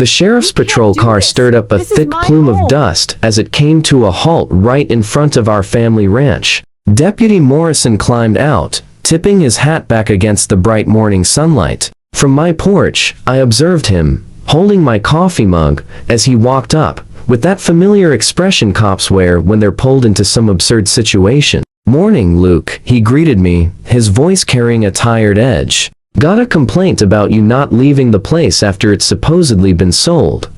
The sheriff's patrol car stirred up a thick plume of dust as it came to a halt right in front of our family ranch. Deputy Morrison climbed out, tipping his hat back against the bright morning sunlight. From my porch, I observed him, holding my coffee mug, as he walked up, with that familiar expression cops wear when they're pulled into some absurd situation. "Morning, Luke," he greeted me, his voice carrying a tired edge. "Got a complaint about you not leaving the place after it's supposedly been sold."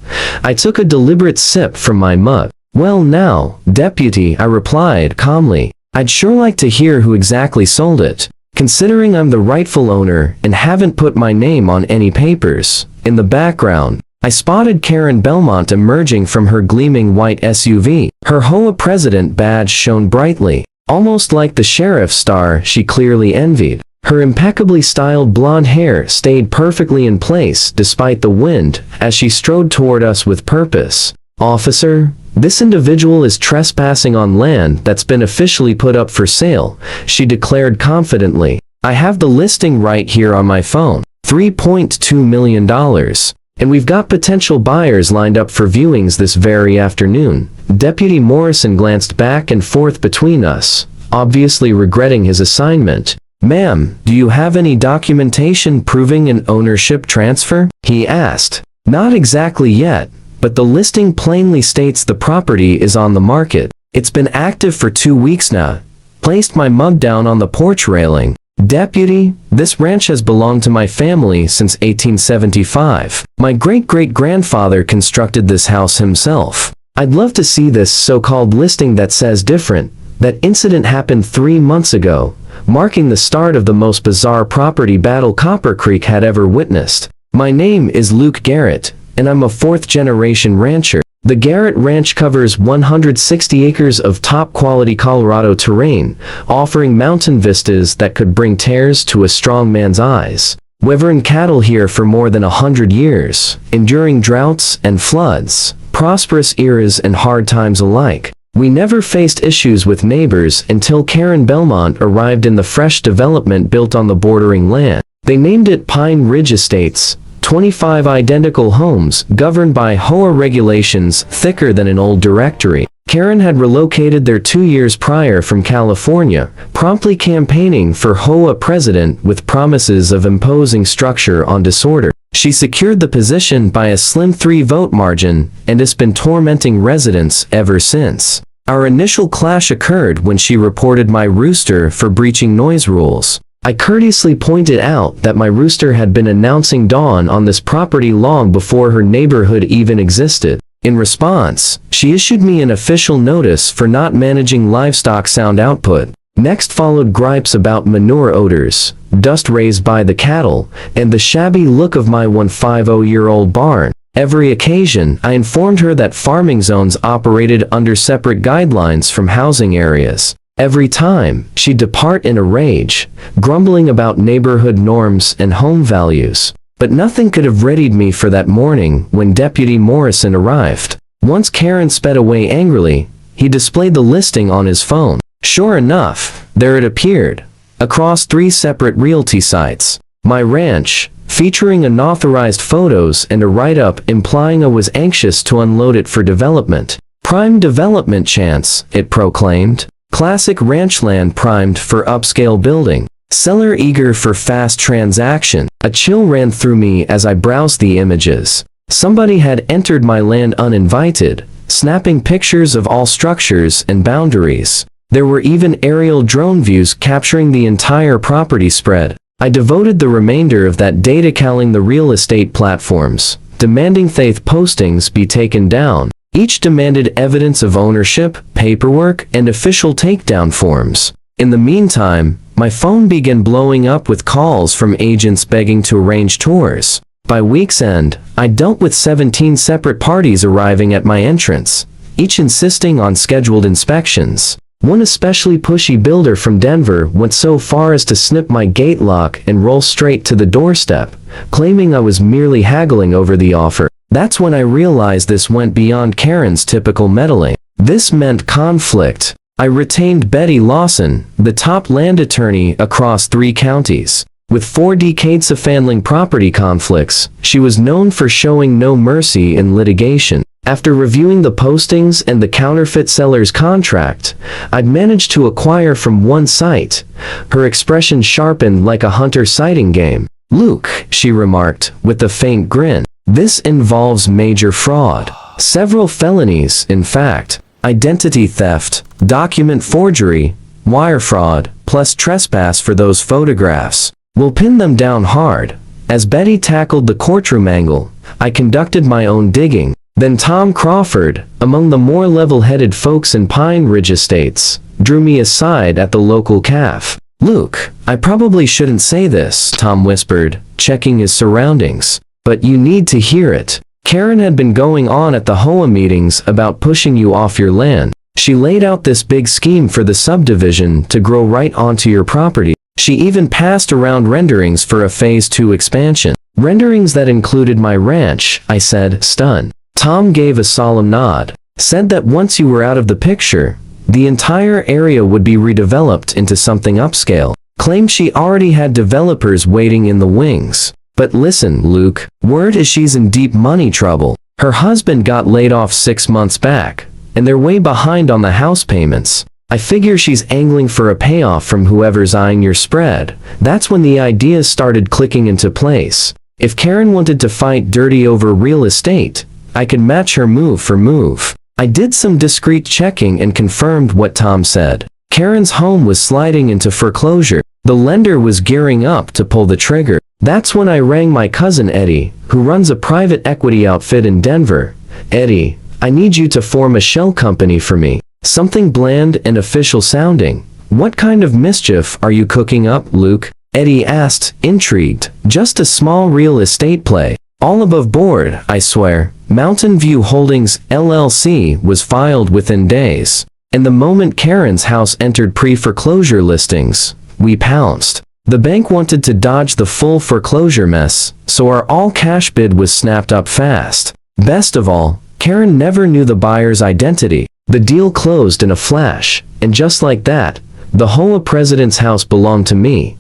I took a deliberate sip from my mug. "Well now, Deputy," I replied calmly, "I'd sure like to hear who exactly sold it, considering I'm the rightful owner and haven't put my name on any papers." In the background, I spotted Karen Belmont emerging from her gleaming white SUV. Her HOA president badge shone brightly, almost like the sheriff's star she clearly envied. Her impeccably styled blonde hair stayed perfectly in place despite the wind as she strode toward us with purpose. "Officer, this individual is trespassing on land that's been officially put up for sale," she declared confidently. "I have the listing right here on my phone. $3.2 million. And we've got potential buyers lined up for viewings this very afternoon." Deputy Morrison glanced back and forth between us, obviously regretting his assignment. "Ma'am, do you have any documentation proving an ownership transfer?" he asked. "Not exactly yet, but the listing plainly states the property is on the market. It's been active for 2 weeks now." Placed my mug down on the porch railing. "Deputy, this ranch has belonged to my family since 1875. My great-great-grandfather constructed this house himself. I'd love to see this so-called listing that says different. That incident happened 3 months ago, marking the start of the most bizarre property battle Copper Creek had ever witnessed. My name is Luke Garrett, and I'm a 4th-generation rancher. The Garrett Ranch covers 160 acres of top-quality Colorado terrain, offering mountain vistas that could bring tears to a strong man's eyes. We've run cattle here for more than 100 years, enduring droughts and floods, prosperous eras and hard times alike. We never faced issues with neighbors until Karen Belmont arrived in the fresh development built on the bordering land. They named it Pine Ridge Estates. 25 identical homes, governed by HOA regulations thicker than an old directory. Karen had relocated there 2 years prior from California, promptly campaigning for HOA president with promises of imposing structure on disorder. She secured the position by a slim 3-vote margin, and has been tormenting residents ever since. Our initial clash occurred when she reported my rooster for breaching noise rules. I courteously pointed out that my rooster had been announcing dawn on this property long before her neighborhood even existed. In response, she issued me an official notice for not managing livestock sound output. Next followed gripes about manure odors, dust raised by the cattle, and the shabby look of my 150-year-old barn. Every occasion, I informed her that farming zones operated under separate guidelines from housing areas. Every time, she'd depart in a rage, grumbling about neighborhood norms and home values. But nothing could have readied me for that morning when Deputy Morrison arrived. Once Karen sped away angrily, he displayed the listing on his phone. Sure enough, there it appeared, across 3 separate realty sites. My ranch, featuring unauthorized photos and a write-up implying I was anxious to unload it for development. "Prime development chance," it proclaimed. "Classic ranch land primed for upscale building. Seller eager for fast transaction." A chill ran through me as I browsed the images. Somebody had entered my land uninvited, snapping pictures of all structures and boundaries. There were even aerial drone views capturing the entire property spread. I devoted the remainder of that day to calling the real estate platforms, demanding faith postings be taken down. Each demanded evidence of ownership, paperwork, and official takedown forms. In the meantime, my phone began blowing up with calls from agents begging to arrange tours. By week's end, I dealt with 17 separate parties arriving at my entrance, each insisting on scheduled inspections. One especially pushy builder from Denver went so far as to snip my gate lock and roll straight to the doorstep, claiming I was merely haggling over the offer. That's when I realized this went beyond Karen's typical meddling. This meant conflict. I retained Betty Lawson, the top land attorney across 3 counties. With 4 decades of handling property conflicts, she was known for showing no mercy in litigation. After reviewing the postings and the counterfeit seller's contract I'd managed to acquire from one site, her expression sharpened like a hunter sighting game. "Luke," she remarked, with a faint grin, "this involves major fraud. Several felonies, in fact. Identity theft, document forgery, wire fraud, plus trespass for those photographs. We'll pin them down hard." As Betty tackled the courtroom angle, I conducted my own digging. Then Tom Crawford, among the more level-headed folks in Pine Ridge Estates, drew me aside at the local cafe. "Luke, I probably shouldn't say this," Tom whispered, checking his surroundings, "but you need to hear it. Karen had been going on at the HOA meetings about pushing you off your land. She laid out this big scheme for the subdivision to grow right onto your property. She even passed around renderings for a Phase 2 expansion." "Renderings that included my ranch," I said, stunned. Tom gave a solemn nod, said that once you were out of the picture, the entire area would be redeveloped into something upscale. Claimed she already had developers waiting in the wings. "But listen, Luke, word is she's in deep money trouble. Her husband got laid off 6 months back, and they're way behind on the house payments. I figure she's angling for a payoff from whoever's eyeing your spread." That's when the ideas started clicking into place. If Karen wanted to fight dirty over real estate, I could match her move for move. I did some discreet checking and confirmed what Tom said. Karen's home was sliding into foreclosure. The lender was gearing up to pull the trigger. That's when I rang my cousin Eddie, who runs a private equity outfit in Denver. "Eddie, I need you to form a shell company for me. Something bland and official sounding." "What kind of mischief are you cooking up, Luke?" Eddie asked, intrigued. "Just a small real estate play. All above board, I swear." Mountain View Holdings, LLC was filed within days. And the moment Karen's house entered pre-foreclosure listings, we pounced. The bank wanted to dodge the full foreclosure mess, so our all-cash bid was snapped up fast. Best of all, Karen never knew the buyer's identity. The deal closed in a flash, and just like that, the HOA president's house belonged to me.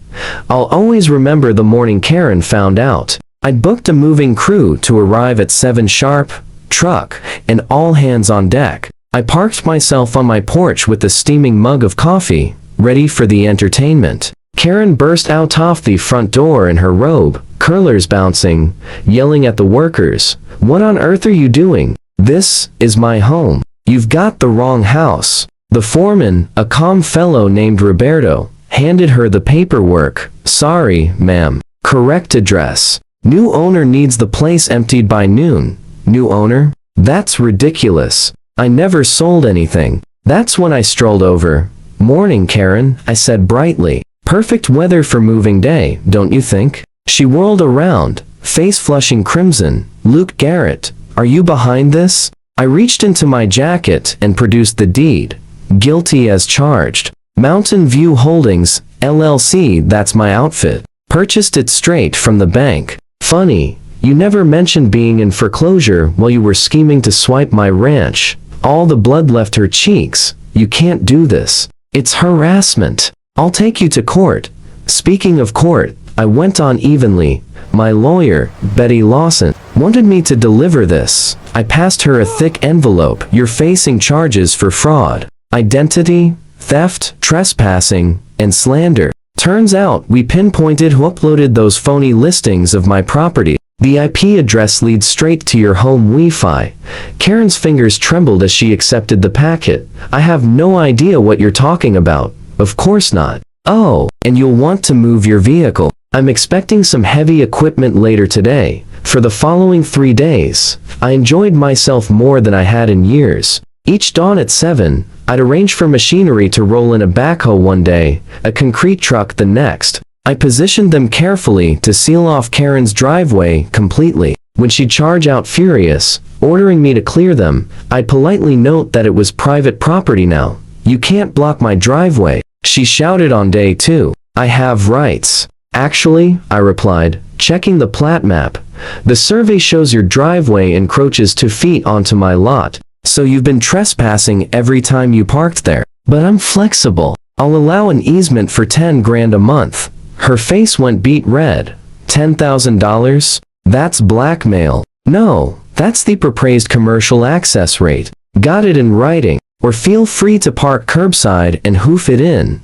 I'll always remember the morning Karen found out. I'd booked a moving crew to arrive at 7 sharp, truck, and all hands on deck. I parked myself on my porch with a steaming mug of coffee, ready for the entertainment. Karen burst out off the front door in her robe, curlers bouncing, yelling at the workers, "What on earth are you doing? This is my home. You've got the wrong house." The foreman, a calm fellow named Roberto, handed her the paperwork. "Sorry, ma'am. Correct address. New owner needs the place emptied by noon." "New owner? That's ridiculous. I never sold anything." That's when I strolled over. "Morning, Karen," I said brightly. "Perfect weather for moving day, don't you think?" She whirled around, face flushing crimson. "Luke Garrett, are you behind this?" I reached into my jacket and produced the deed. Guilty as charged. Mountain View Holdings, LLC, that's my outfit. Purchased it straight from the bank. Funny, you never mentioned being in foreclosure while you were scheming to swipe my ranch. All the blood left her cheeks. "You can't do this. It's harassment. I'll take you to court." Speaking of court, I went on evenly. My lawyer, Betty Lawson, wanted me to deliver this. I passed her a thick envelope. "You're facing charges for fraud, identity theft, trespassing, and slander." Turns out we pinpointed who uploaded those phony listings of my property. The IP address leads straight to your home Wi-Fi. Karen's fingers trembled as she accepted the packet. "I have no idea what you're talking about." "Of course not." "Oh, and you'll want to move your vehicle. I'm expecting some heavy equipment later today." For the following 3 days, I enjoyed myself more than I had in years. Each dawn at 7, I'd arrange for machinery to roll in a backhoe one day, a concrete truck the next. I positioned them carefully to seal off Karen's driveway completely. When she'd charge out furious, ordering me to clear them, I'd politely note that it was private property now. "You can't block my driveway," she shouted on day 2. "I have rights." "Actually," I replied, checking the plat map, "the survey shows your driveway encroaches 2 feet onto my lot. So you've been trespassing every time you parked there." "But I'm flexible. I'll allow an easement for 10 grand a month." Her face went beet red. $10,000? That's blackmail. No, that's the proposed commercial access rate. Got it in writing. Or feel free to park curbside and hoof it in.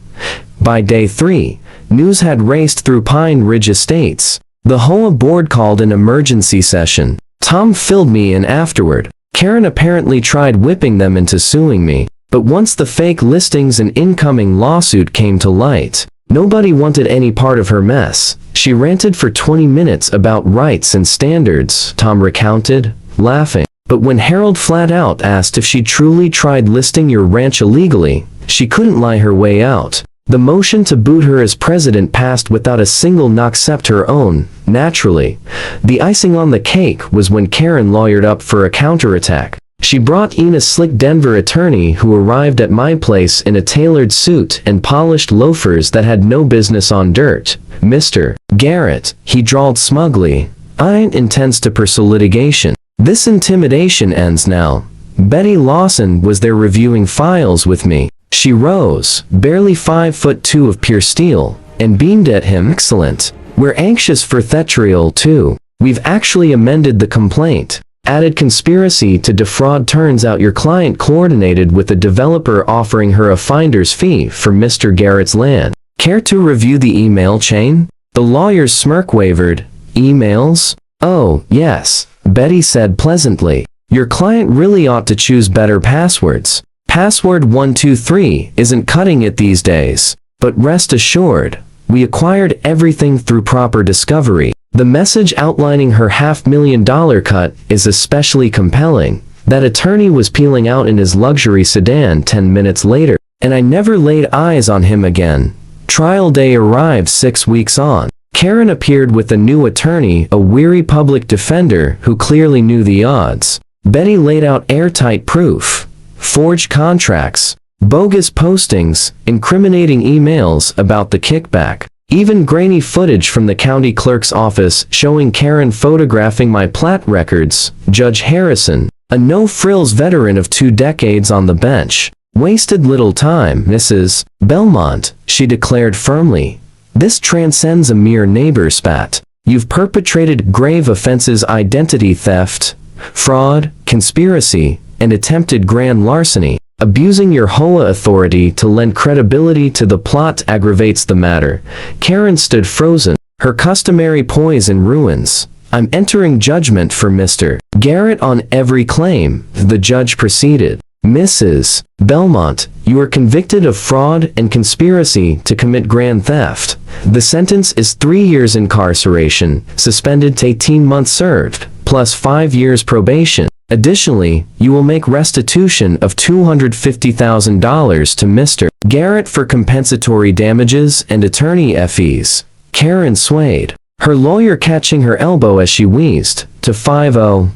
By day 3, news had raced through Pine Ridge Estates. The HOA board called an emergency session. Tom filled me in afterward. Karen apparently tried whipping them into suing me. But once the fake listings and incoming lawsuit came to light, nobody wanted any part of her mess. She ranted for 20 minutes about rights and standards, Tom recounted, laughing. But when Harold flat out asked if she truly tried listing your ranch illegally, she couldn't lie her way out. The motion to boot her as president passed without a single knock except her own, naturally. The icing on the cake was when Karen lawyered up for a counterattack. She brought in a slick Denver attorney who arrived at my place in a tailored suit and polished loafers that had no business on dirt. Mr. Garrett, he drawled smugly, I ain't intends to pursue litigation. This intimidation ends now. Betty Lawson was there reviewing files with me. She rose, barely 5'2" of pure steel, and beamed at him. Excellent. We're anxious for Thetriol too. We've actually amended the complaint. Added conspiracy to defraud. Turns out your client coordinated with a developer offering her a finder's fee for Mr. Garrett's land. Care to review the email chain? The lawyer's smirk wavered. Emails? Oh, yes, Betty said pleasantly. Your client really ought to choose better passwords. Password 123 isn't cutting it these days. But rest assured, we acquired everything through proper discovery. The message outlining her $500,000 cut is especially compelling. That attorney was peeling out in his luxury sedan 10 minutes later, and I never laid eyes on him again. Trial day arrived 6 weeks on. Karen appeared with a new attorney, a weary public defender who clearly knew the odds. Betty laid out airtight proof. Forged contracts, bogus postings, incriminating emails about the kickback. Even grainy footage from the county clerk's office showing Karen photographing my plat records. Judge Harrison, a no-frills veteran of 2 decades on the bench, wasted little time. Mrs. Belmont, she declared firmly. This transcends a mere neighbor spat. You've perpetrated grave offenses: identity theft, fraud, conspiracy, and attempted grand larceny. Abusing your HOA authority to lend credibility to the plot aggravates the matter. Karen stood frozen, her customary poise in ruins. I'm entering judgment for Mr. Garrett on every claim, the judge proceeded. Mrs. Belmont, you are convicted of fraud and conspiracy to commit grand theft. The sentence is 3 years incarceration, suspended to 18 months served, plus 5 years probation. Additionally, you will make restitution of $250,000 to Mr. Garrett for compensatory damages and attorney fees. Karen swayed, her lawyer catching her elbow as she wheezed, to 50,000.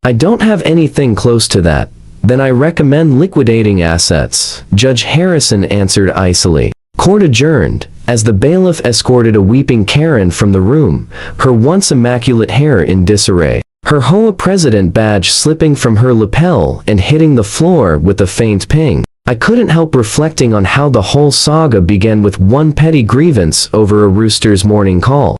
I don't have anything close to that. Then I recommend liquidating assets, Judge Harrison answered icily. Court adjourned, as the bailiff escorted a weeping Karen from the room, her once immaculate hair in disarray. Her HOA president badge slipping from her lapel and hitting the floor with a faint ping. I couldn't help reflecting on how the whole saga began with one petty grievance over a rooster's morning call.